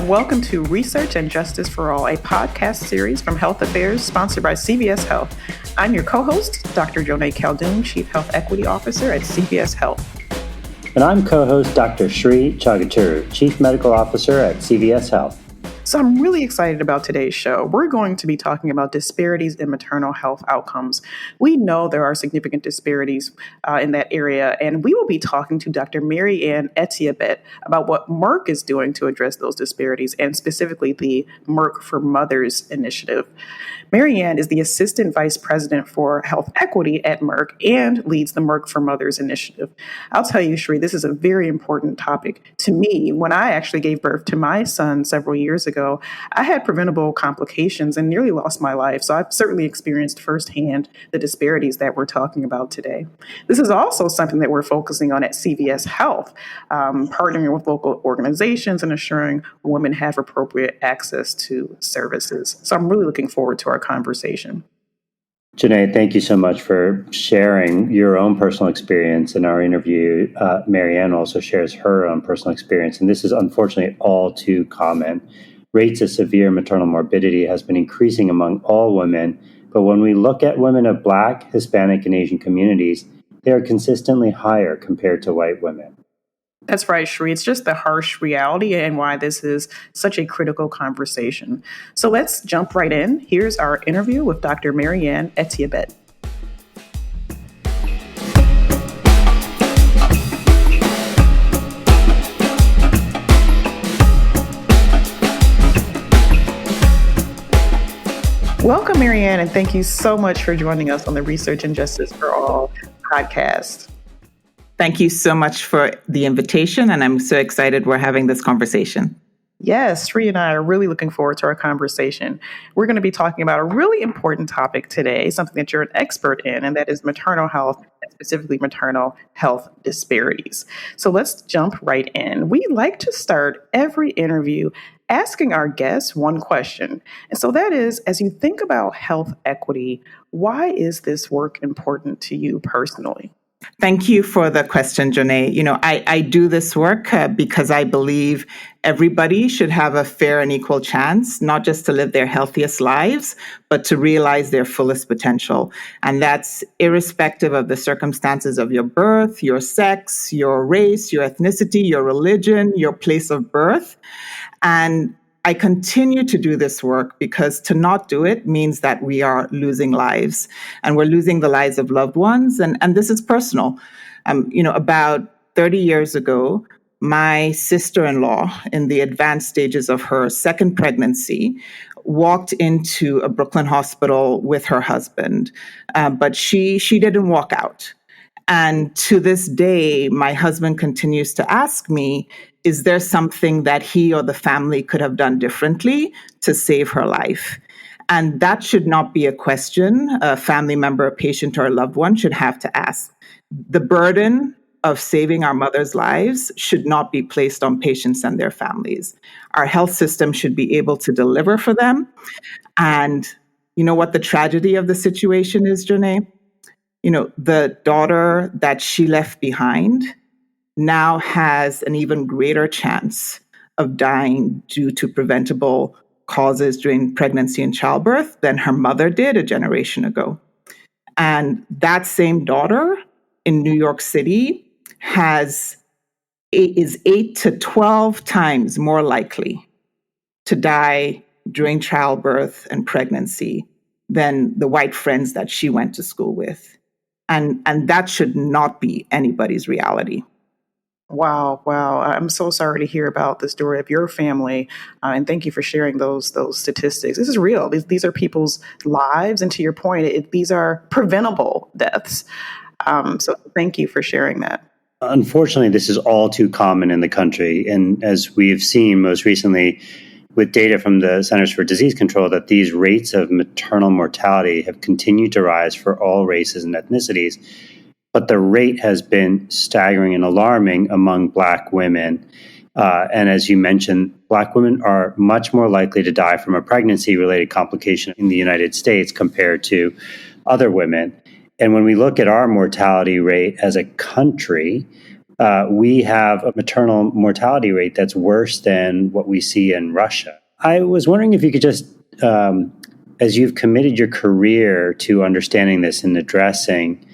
and welcome to Research and Justice for All, a podcast series from Health Affairs sponsored by CVS Health. I'm your co-host, Dr. Joneigh Khaldun, Chief Health Equity Officer at CVS Health. And I'm co-host Dr. Sree Chaguturu, Chief Medical Officer at CVS Health. So I'm really excited about today's show. We're going to be talking about disparities in maternal health outcomes. We know there are significant disparities in that area, and we will be talking to Dr. Mary-Ann Etiebet about what Merck is doing to address those disparities, and specifically the Merck for Mothers initiative. Mary-Ann is the Assistant Vice President for Health Equity at Merck and leads the Merck for Mothers initiative. I'll tell you, Sree, this is a very important topic to me. When I actually gave birth to my son several years ago, I had preventable complications and nearly lost my life. So I've certainly experienced firsthand the disparities that we're talking about today. This is also something that we're focusing on at CVS Health, partnering with local organizations and ensuring women have appropriate access to services. So I'm really looking forward to our conversation. Joneigh, thank you so much for sharing your own personal experience in our interview. Mary-Ann also shares her own personal experience, and this is unfortunately all too common. Rates of severe maternal morbidity has been increasing among all women, but when we look at women of Black, Hispanic, and Asian communities, they are consistently higher compared to white women. That's right, Sree. It's just the harsh reality and why this is such a critical conversation. So let's jump right in. Here's our interview with Dr. Mary-Ann Etiebet. Welcome, Mary-Ann, and thank you so much for joining us on the Research and Justice for All podcast. Thank you so much for the invitation, and I'm so excited we're having this conversation. Yes, Sree and I are really looking forward to our conversation. We're going to be talking about a really important topic today, something that you're an expert in, and that is maternal health, and specifically maternal health disparities. So let's jump right in. We like to start every interview asking our guests one question. And so that is, as you think about health equity, why is this work important to you personally? Thank you for the question, Joneigh. I do this work because I believe everybody should have a fair and equal chance, not just to live their healthiest lives, but to realize their fullest potential. And that's irrespective of the circumstances of your birth, your sex, your race, your ethnicity, your religion, your place of birth. And I continue to do this work because to not do it means that we are losing lives, and we're losing the lives of loved ones. And this is personal. About 30 years ago, my sister-in-law, in the advanced stages of her second pregnancy, walked into a Brooklyn hospital with her husband, but she didn't walk out. And to this day, my husband continues to ask me, is there something that he or the family could have done differently to save her life? And that should not be a question a family member, a patient, or a loved one should have to ask. The burden of saving our mothers' lives should not be placed on patients and their families. Our health system should be able to deliver for them. And you know what the tragedy of the situation is, Joneigh? The daughter that she left behind now has an even greater chance of dying due to preventable causes during pregnancy and childbirth than her mother did a generation ago. And that same daughter in New York City is 8 to 12 times more likely to die during childbirth and pregnancy than the white friends that she went to school with. And that should not be anybody's reality. Wow. I'm so sorry to hear about the story of your family. And thank you for sharing those statistics. This is real. These are people's lives. And to your point, these are preventable deaths. So thank you for sharing that. Unfortunately, this is all too common in the country. And as we've seen most recently with data from the Centers for Disease Control, that these rates of maternal mortality have continued to rise for all races and ethnicities. But the rate has been staggering and alarming among Black women. And as you mentioned, Black women are much more likely to die from a pregnancy-related complication in the United States compared to other women. And when we look at our mortality rate as a country, we have a maternal mortality rate that's worse than what we see in Russia. I was wondering if you could just, as you've committed your career to understanding this and addressing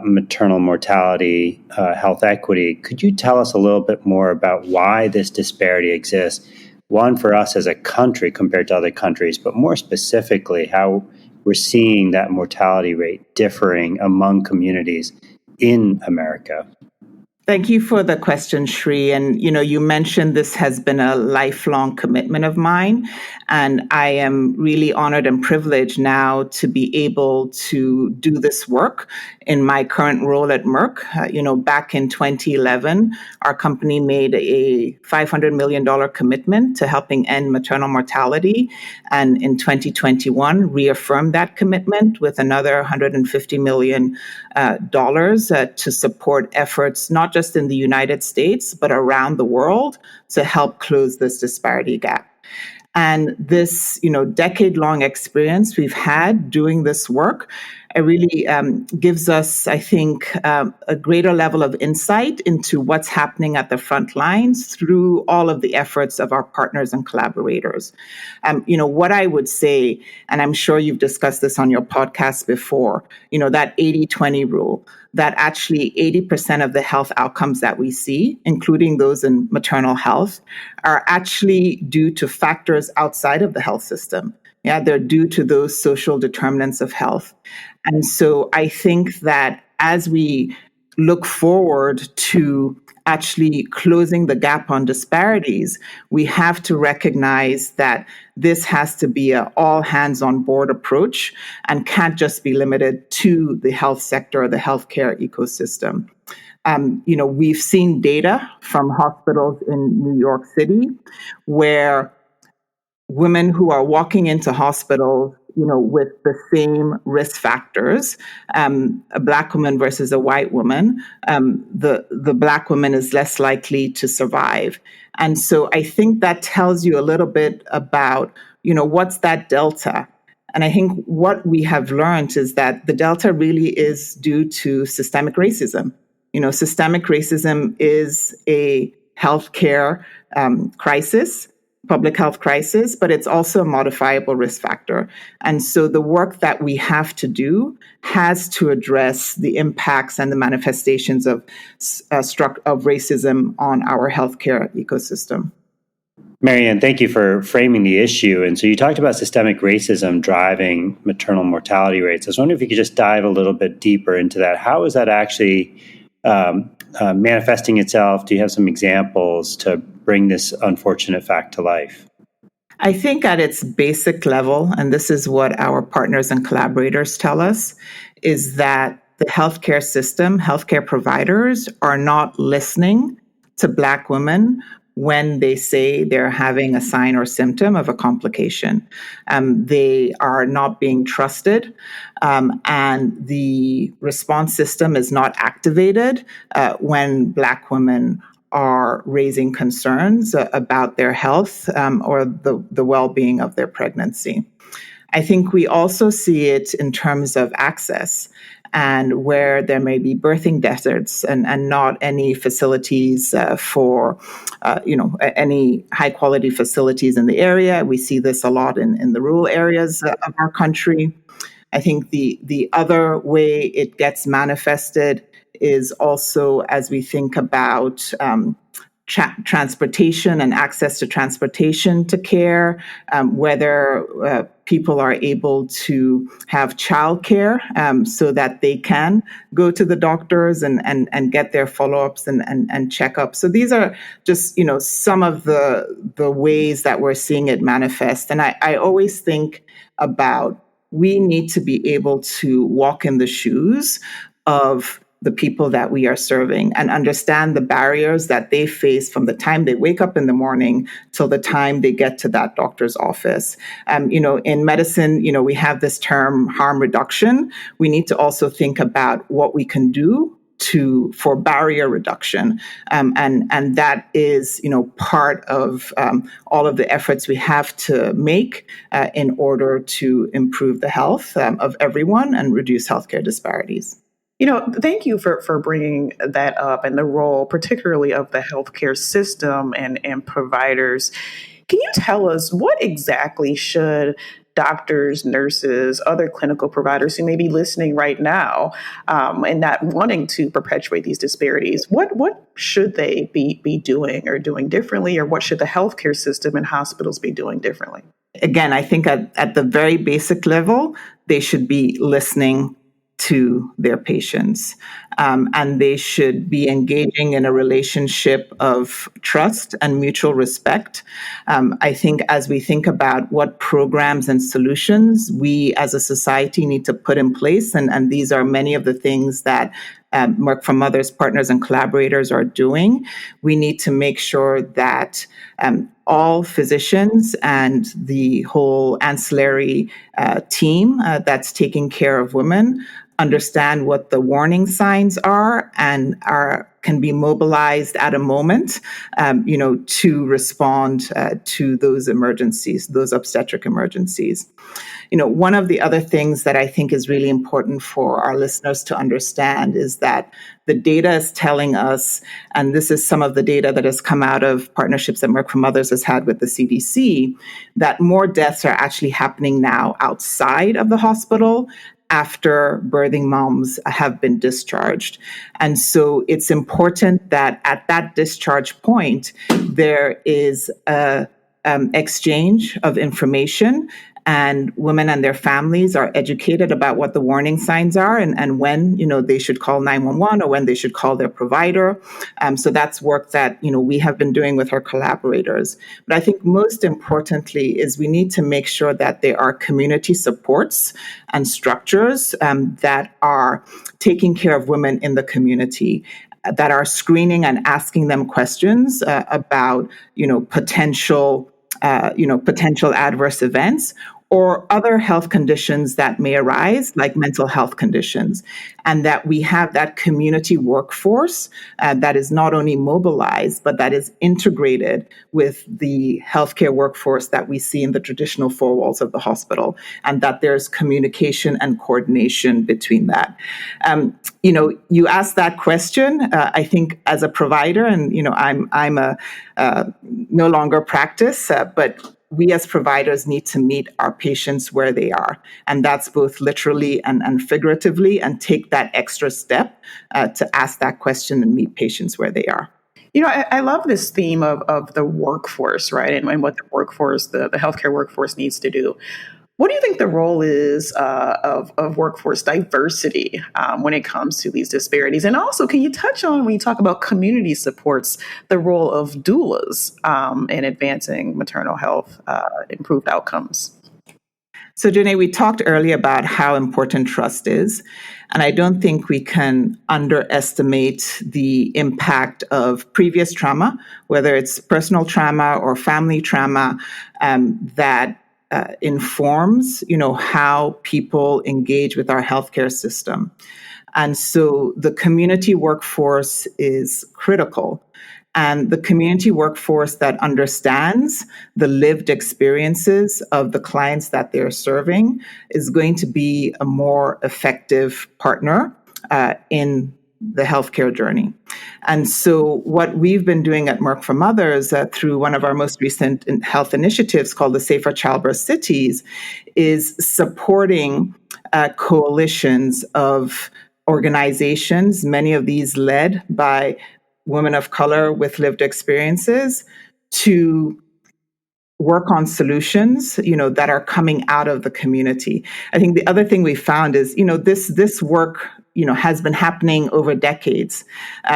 maternal mortality, health equity, could you tell us a little bit more about why this disparity exists? One, for us as a country compared to other countries, but more specifically, how we're seeing that mortality rate differing among communities in America. Thank you for the question, Sree. And, you mentioned this has been a lifelong commitment of mine. And I am really honored and privileged now to be able to do this work in my current role at Merck. Back in 2011, our company made a $500 million commitment to helping end maternal mortality. And in 2021, reaffirmed that commitment with another $150 million to support efforts, not just in the United States, but around the world to help close this disparity gap. And this, decade-long experience we've had doing this work, it really gives us, I think, a greater level of insight into what's happening at the front lines through all of the efforts of our partners and collaborators. What I would say, and I'm sure you've discussed this on your podcast before, that 80-20 rule, that actually 80% of the health outcomes that we see, including those in maternal health, are actually due to factors outside of the health system. Yeah, they're due to those social determinants of health. And so I think that as we look forward to actually closing the gap on disparities, we have to recognize that this has to be an all hands on board approach and can't just be limited to the health sector or the healthcare ecosystem. We've seen data from hospitals in New York City where women who are walking into hospitals, with the same risk factors, a Black woman versus a white woman, the Black woman is less likely to survive. And so I think that tells you a little bit about, what's that delta? And I think what we have learned is that the delta really is due to systemic racism. Systemic racism is a healthcare crisis, public health crisis, but it's also a modifiable risk factor. And so the work that we have to do has to address the impacts and the manifestations of racism on our healthcare ecosystem. Mary-Ann, thank you for framing the issue. And so you talked about systemic racism driving maternal mortality rates. I was wondering if you could just dive a little bit deeper into that. How is that actually manifesting itself? Do you have some examples to bring this unfortunate fact to life? I think at its basic level, and this is what our partners and collaborators tell us, is that the healthcare system, healthcare providers are not listening to Black women when they say they're having a sign or symptom of a complication. They are not being trusted, and the response system is not activated when Black women are raising concerns about their health or the well-being of their pregnancy. I think we also see it in terms of access, and where there may be birthing deserts and not any facilities for, any high quality facilities in the area. We see this a lot in the rural areas of our country. I think the other way it gets manifested is also as we think about transportation and access to transportation to care, whether people are able to have childcare so that they can go to the doctors and get their follow-ups and checkups. So these are just, some of the ways that we're seeing it manifest. And I always think about, we need to be able to walk in the shoes of the people that we are serving and understand the barriers that they face from the time they wake up in the morning till the time they get to that doctor's office. In medicine, we have this term harm reduction. We need to also think about what we can do for barrier reduction. And that is, part of all of the efforts we have to make in order to improve the health of everyone and reduce healthcare disparities. Thank you for bringing that up and the role, particularly of the healthcare system and providers. Can you tell us what exactly should doctors, nurses, other clinical providers who may be listening right now and not wanting to perpetuate these disparities, what should they be doing or doing differently, or what should the healthcare system and hospitals be doing differently? Again, I think at the very basic level, they should be listening to their patients. And they should be engaging in a relationship of trust and mutual respect. I think as we think about what programs and solutions we as a society need to put in place, and these are many of the things that Merck for Mothers partners and collaborators are doing, we need to make sure that all physicians and the whole ancillary team that's taking care of women understand what the warning signs are and can be mobilized at a moment, to respond to those emergencies, those obstetric emergencies. One of the other things that I think is really important for our listeners to understand is that the data is telling us, and this is some of the data that has come out of partnerships that Merck for Mothers has had with the CDC, that more deaths are actually happening now outside of the hospital after birthing moms have been discharged. And so it's important that at that discharge point, there is a exchange of information, and women and their families are educated about what the warning signs are and when, they should call 911 or when they should call their provider. So that's work that, we have been doing with our collaborators. But I think most importantly is we need to make sure that there are community supports and structures that are taking care of women in the community, that are screening and asking them questions about, potential adverse events or other health conditions that may arise, like mental health conditions, and that we have that community workforce that is not only mobilized, but that is integrated with the healthcare workforce that we see in the traditional four walls of the hospital, and that there's communication and coordination between that. You asked that question. I think as a provider, and I'm a no longer practice, but we as providers need to meet our patients where they are. And that's both literally and figuratively, and take that extra step to ask that question and meet patients where they are. I love this theme of the workforce, right? And what the workforce, the healthcare workforce needs to do. What do you think the role is of workforce diversity when it comes to these disparities? And also, can you touch on, when you talk about community supports, the role of doulas in advancing maternal health, improved outcomes? So, Joneigh, we talked earlier about how important trust is. And I don't think we can underestimate the impact of previous trauma, whether it's personal trauma or family trauma, that informs, how people engage with our healthcare system. And so the community workforce is critical. And the community workforce that understands the lived experiences of the clients that they're serving is going to be a more effective partner in the healthcare journey. And so what we've been doing at Merck for Mothers through one of our most recent health initiatives called the Safer Childbirth Cities is supporting coalitions of organizations, many of these led by women of color with lived experiences, to work on solutions, that are coming out of the community. I think the other thing we found is, this work, has been happening over decades.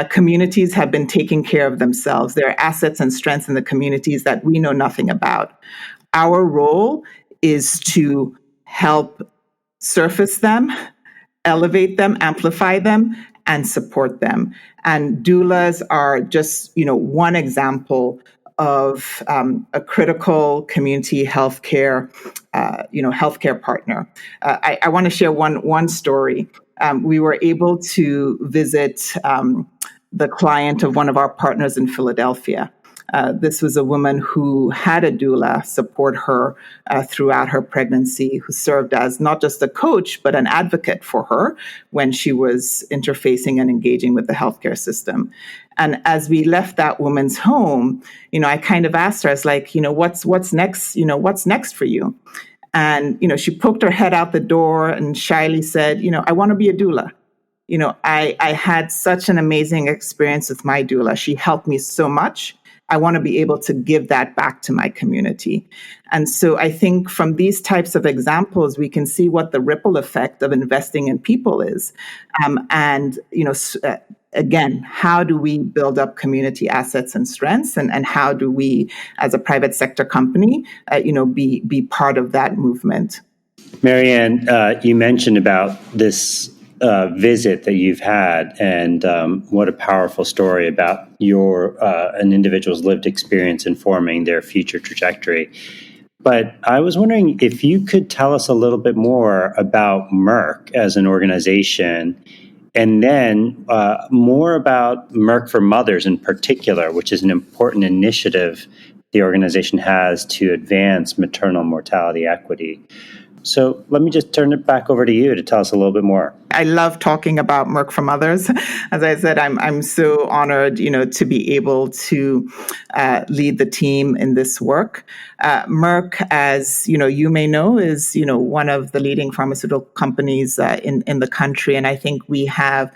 Communities have been taking care of themselves. There are assets and strengths in the communities that we know nothing about. Our role is to help surface them, elevate them, amplify them, and support them. And doulas are just, one example of a critical community healthcare, healthcare partner. I want to share one story. We were able to visit the client of one of our partners in Philadelphia. This was a woman who had a doula support her throughout her pregnancy, who served as not just a coach, but an advocate for her when she was interfacing and engaging with the healthcare system. And as we left that woman's home, I kind of asked her, I was like, what's next? What's next for you? And, she poked her head out the door and shyly said, I want to be a doula. I had such an amazing experience with my doula. She helped me so much. I want to be able to give that back to my community. And so I think from these types of examples, we can see what the ripple effect of investing in people is. Again, how do we build up community assets and strengths, and how do we, as a private sector company, be part of that movement? Mary-Ann, you mentioned about this visit that you've had, and what a powerful story about an individual's lived experience informing their future trajectory. But I was wondering if you could tell us a little bit more about Merck as an organization, and then more about Merck for Mothers in particular, which is an important initiative the organization has to advance maternal mortality equity. So let me just turn it back over to you to tell us a little bit more. I love talking about Merck for Mothers. As I said, I'm so honored, to be able to lead the team in this work. Merck, as you may know, is one of the leading pharmaceutical companies in the country, and I think we have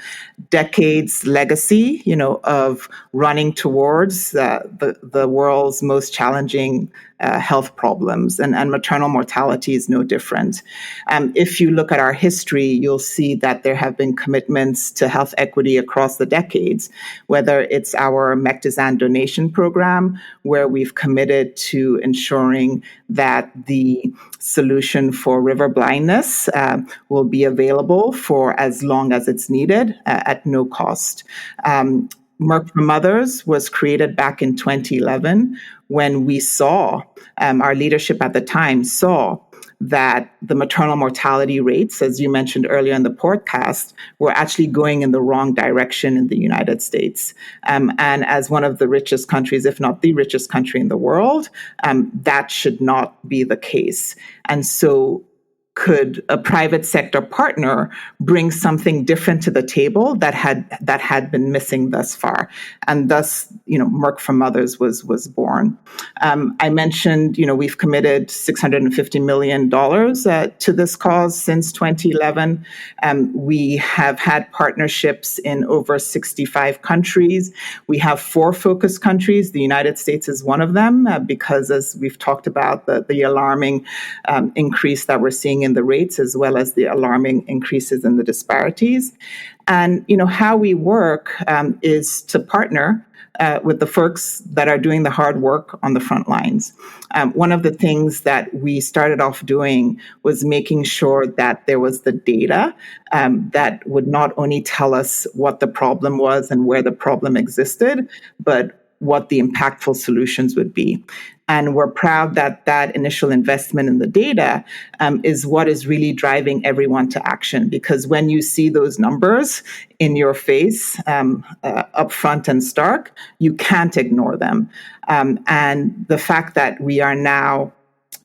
decades legacy, of running towards the world's most challenging health problems, and maternal mortality is no different. If you look at our history, you'll see that there have been commitments to health equity across the decades, whether it's our Mectizan donation program, where we've committed to ensuring that the solution for river blindness will be available for as long as it's needed at no cost. Merck for Mothers was created back in 2011 when we saw, our leadership at the time saw that the maternal mortality rates, as you mentioned earlier in the podcast, were actually going in the wrong direction in the United States. And as one of the richest countries, if not the richest country in the world, that should not be the case. And so could a private sector partner bring something different to the table that had been missing thus far? And thus, Merck for Mothers was born. I mentioned, we've committed $650 million to this cause since 2011. We have had partnerships in over 65 countries. We have 4 focus countries. The United States is one of them because, as we've talked about, the alarming increase that we're seeing in the rates, as well as the alarming increases in the disparities. And, how we work is to partner with the folks that are doing the hard work on the front lines. One of the things that we started off doing was making sure that there was the data that would not only tell us what the problem was and where the problem existed, but what the impactful solutions would be. And we're proud that that initial investment in the data is what is really driving everyone to action. Because when you see those numbers in your face, up front and stark, you can't ignore them. And the fact that we are now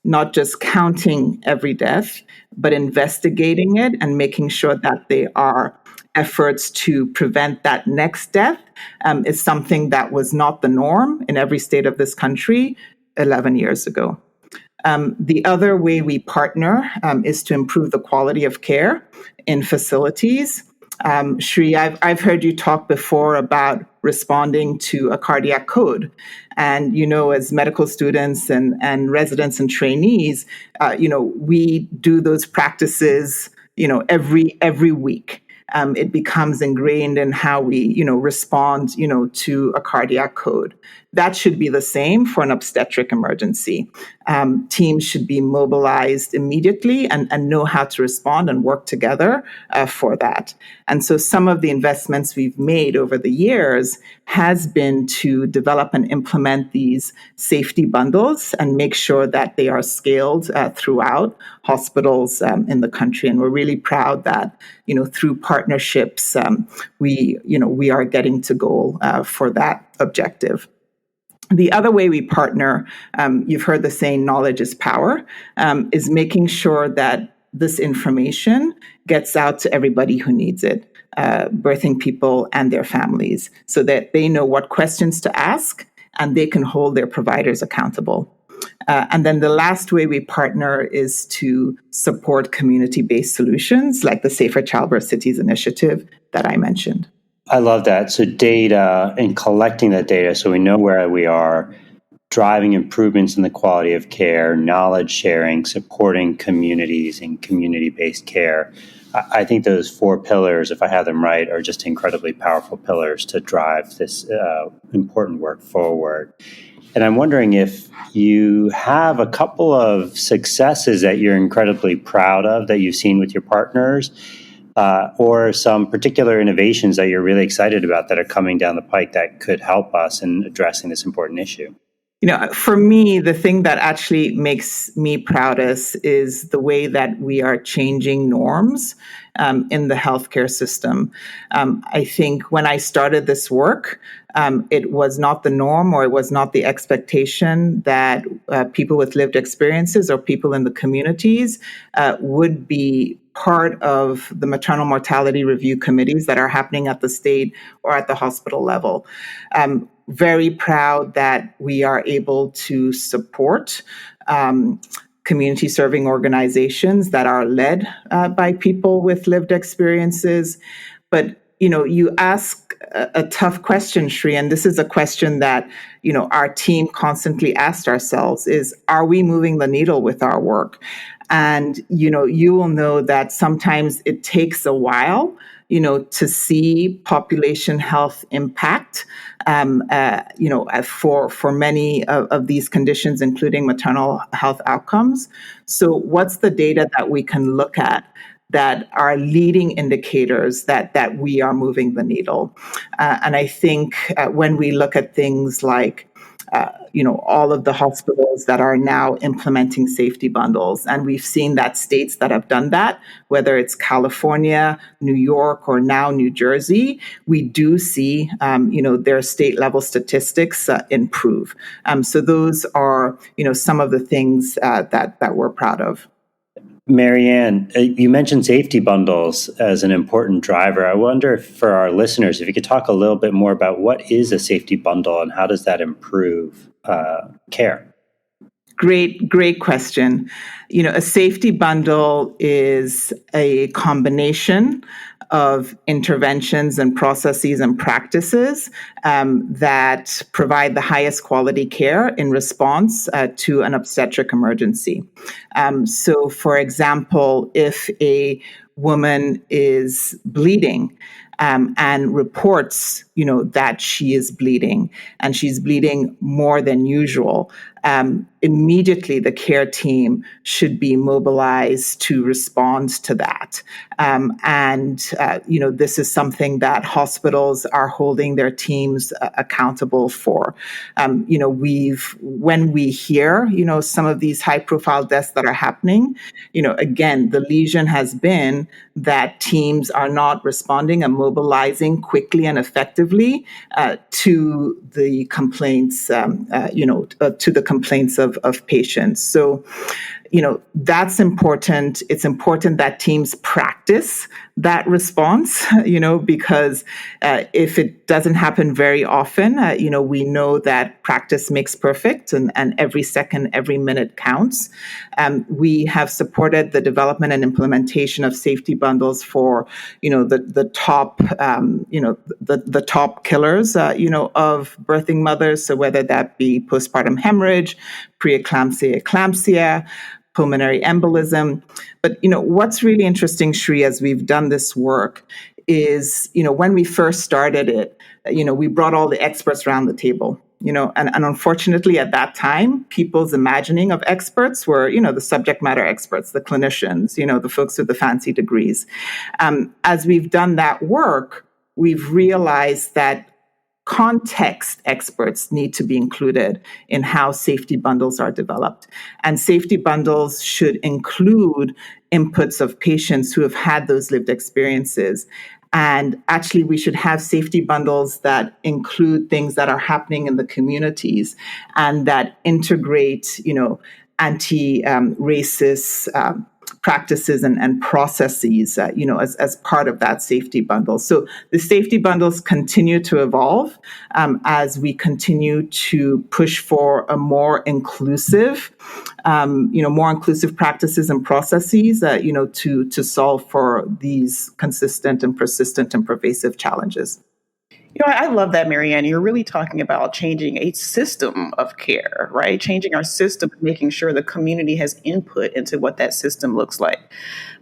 not just counting every death, but investigating it and making sure that they are efforts to prevent that next death is something that was not the norm in every state of this country 11 years ago. The other way we partner is to improve the quality of care in facilities. Sree, I've heard you talk before about responding to a cardiac code. And, as medical students and residents and trainees, we do those practices, every week. It becomes ingrained in how we, respond, to a cardiac code. That should be the same for an obstetric emergency. Teams should be mobilized immediately and know how to respond and work together for that. And so some of the investments we've made over the years has been to develop and implement these safety bundles and make sure that they are scaled throughout hospitals in the country. And we're really proud that, through partnerships, we are getting to goal for that objective. The other way we partner, you've heard the saying, knowledge is power, is making sure that this information gets out to everybody who needs it, birthing people and their families, so that they know what questions to ask and they can hold their providers accountable. And then the last way we partner is to support community-based solutions like the Safer Childbirth Cities initiative that I mentioned. I love that. So data and collecting that data so we know where we are, driving improvements in the quality of care, knowledge sharing, supporting communities and community-based care. I think those 4 pillars, if I have them right, are just incredibly powerful pillars to drive this important work forward. And I'm wondering if you have a couple of successes that you're incredibly proud of that you've seen with your partners, or some particular innovations that you're really excited about that are coming down the pike that could help us in addressing this important issue. For me, the thing that actually makes me proudest is the way that we are changing norms in the healthcare system. I think when I started this work, it was not the norm, or it was not the expectation that people with lived experiences or people in the communities would be part of the maternal mortality review committees that are happening at the state or at the hospital level. Very proud that we are able to support community serving organizations that are led by people with lived experiences. But, you ask a tough question, Sree, and this is a question that, our team constantly asked ourselves is, are we moving the needle with our work? And, you will know that sometimes it takes a while, to see population health impact, for many of these conditions, including maternal health outcomes. So what's the data that we can look at that are leading indicators that we are moving the needle? And I think when we look at things like all of the hospitals that are now implementing safety bundles. And we've seen that states that have done that, whether it's California, New York, or now New Jersey, we do see, their state level statistics improve. So those are, some of the things that we're proud of. Mary-Ann, you mentioned safety bundles as an important driver. I wonder if, for our listeners, if you could talk a little bit more about what is a safety bundle and how does that improve care? Great question. A safety bundle is a combination of interventions and processes and practices that provide the highest quality care in response to an obstetric emergency. So, for example, if a woman is bleeding and reports, that she is bleeding and she's bleeding more than usual, immediately the care team should be mobilized to respond to that. This is something that hospitals are holding their teams accountable for. When we hear, some of these high profile deaths that are happening, again, the lesion has been that teams are not responding and mobilizing quickly and effectively to the complaints, of patients. So, that's important. It's important that teams practice that response, because if it doesn't happen very often, we know that practice makes perfect and every second, every minute counts. We have supported the development and implementation of safety bundles for, the top, the top killers, of birthing mothers. So whether that be postpartum hemorrhage, preeclampsia, eclampsia, pulmonary embolism. But, what's really interesting, Sree, as we've done this work is, when we first started it, we brought all the experts around the table, and unfortunately at that time, people's imagining of experts were, the subject matter experts, the clinicians, the folks with the fancy degrees. As we've done that work, we've realized that context experts need to be included in how safety bundles are developed. And safety bundles should include inputs of patients who have had those lived experiences. And actually, we should have safety bundles that include things that are happening in the communities and that integrate, anti-racist practices and processes, as part of that safety bundle. So the safety bundles continue to evolve as we continue to push for a more inclusive practices and processes, to solve for these consistent and persistent and pervasive challenges. I love that, Mary-Ann. You're really talking about changing a system of care, right? Changing our system, making sure the community has input into what that system looks like.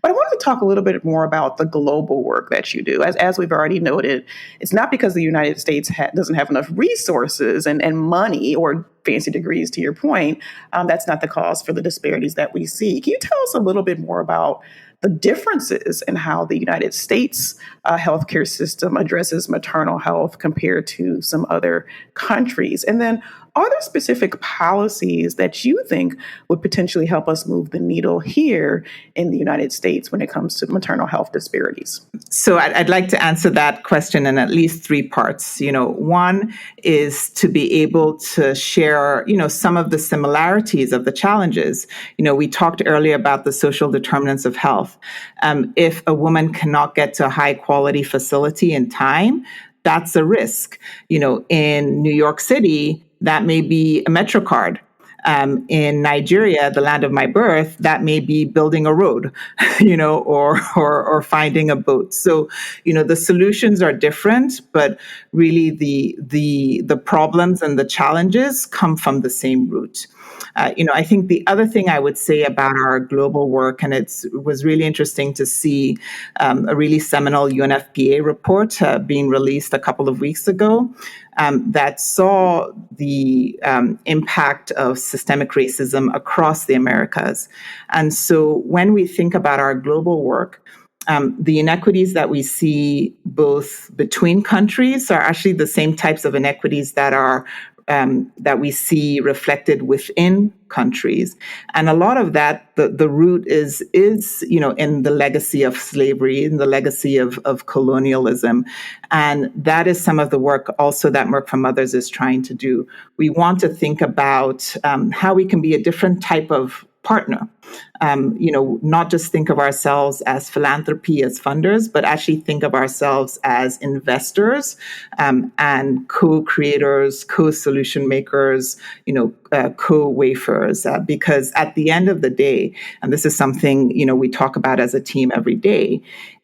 But I wanted to talk a little bit more about the global work that you do. As we've already noted, it's not because the United States doesn't have enough resources and money or fancy degrees, to your point. That's not the cause for the disparities that we see. Can you tell us a little bit more about the differences in how the United States healthcare system addresses maternal health compared to some other countries? And then, are there specific policies that you think would potentially help us move the needle here in the United States when it comes to maternal health disparities? So I'd like to answer that question in at least three parts. One is to be able to share, some of the similarities of the challenges. We talked earlier about the social determinants of health. If a woman cannot get to a high quality facility in time, that's a risk. In New York City, that may be a MetroCard. In Nigeria, the land of my birth, that may be building a road, or finding a boat. So, the solutions are different, but really the problems and the challenges come from the same root. I think the other thing I would say about our global work, and it was really interesting to see a really seminal UNFPA report being released a couple of weeks ago, that saw the impact of systemic racism across the Americas. And so when we think about our global work, the inequities that we see both between countries are actually the same types of inequities that we see reflected within countries. And a lot of that, the root is in the legacy of slavery, in the legacy of colonialism. And that is some of the work also that Merck for Mothers is trying to do. We want to think about how we can be a different type of partner. Not just think of ourselves as philanthropy, as funders, but actually think of ourselves as investors and co-creators, co-solution makers, co-wafers. Because at the end of the day, and this is something, we talk about as a team every day,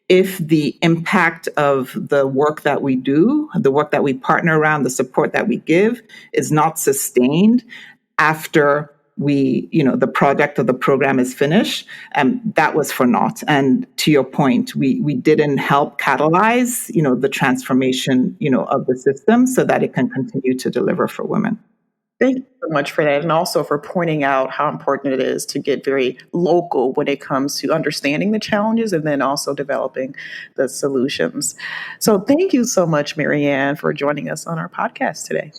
if the impact of the work that we do, the work that we partner around, the support that we give is not sustained after the project or the program is finished, that was for naught. And to your point, we didn't help catalyze, the transformation, of the system so that it can continue to deliver for women. Thank you so much for that, and also for pointing out how important it is to get very local when it comes to understanding the challenges and then also developing the solutions. So thank you so much, Mary-Ann, for joining us on our podcast today.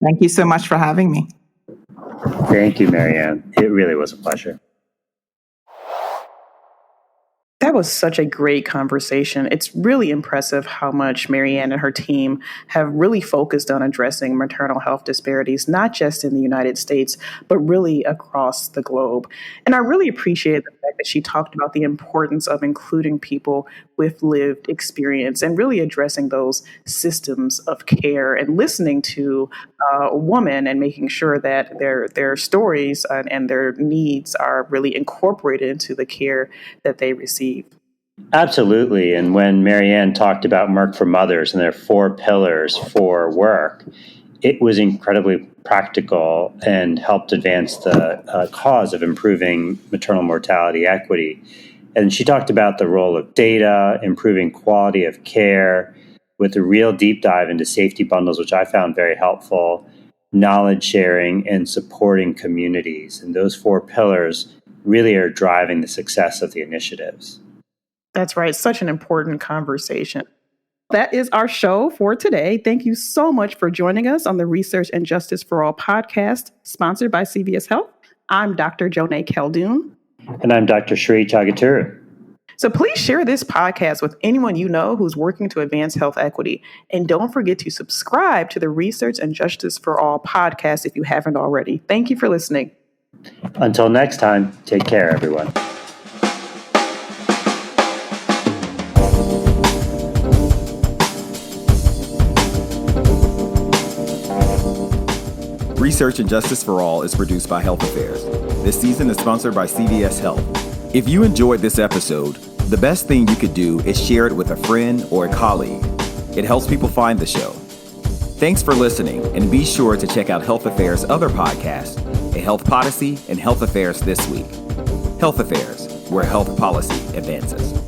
Thank you so much for having me. Thank you, Mary-Ann. It really was a pleasure. That was such a great conversation. It's really impressive how much Mary-Ann and her team have really focused on addressing maternal health disparities, not just in the United States, but really across the globe. And I really appreciate the fact that she talked about the importance of including people with lived experience and really addressing those systems of care and listening to a woman and making sure that their stories and their needs are really incorporated into the care that they receive. Absolutely. And when Mary-Ann talked about Merck for Mothers and their 4 pillars for work, it was incredibly practical and helped advance the cause of improving maternal mortality equity. And she talked about the role of data, improving quality of care, with a real deep dive into safety bundles, which I found very helpful, knowledge sharing, and supporting communities. And those 4 pillars really are driving the success of the initiatives. That's right. Such an important conversation. That is our show for today. Thank you so much for joining us on the Research and Justice for All podcast, sponsored by CVS Health. I'm Dr. Joneigh Khaldun. And I'm Dr. Sree Chaguturu. So please share this podcast with anyone you know who's working to advance health equity. And don't forget to subscribe to the Research and Justice for All podcast if you haven't already. Thank you for listening. Until next time, take care, everyone. Research and Justice for All is produced by Health Affairs. This season is sponsored by CVS Health. If you enjoyed this episode, the best thing you could do is share it with a friend or a colleague. It helps people find the show. Thanks for listening, and be sure to check out Health Affairs' other podcasts, A Health Policy and Health Affairs This Week. Health Affairs, where health policy advances.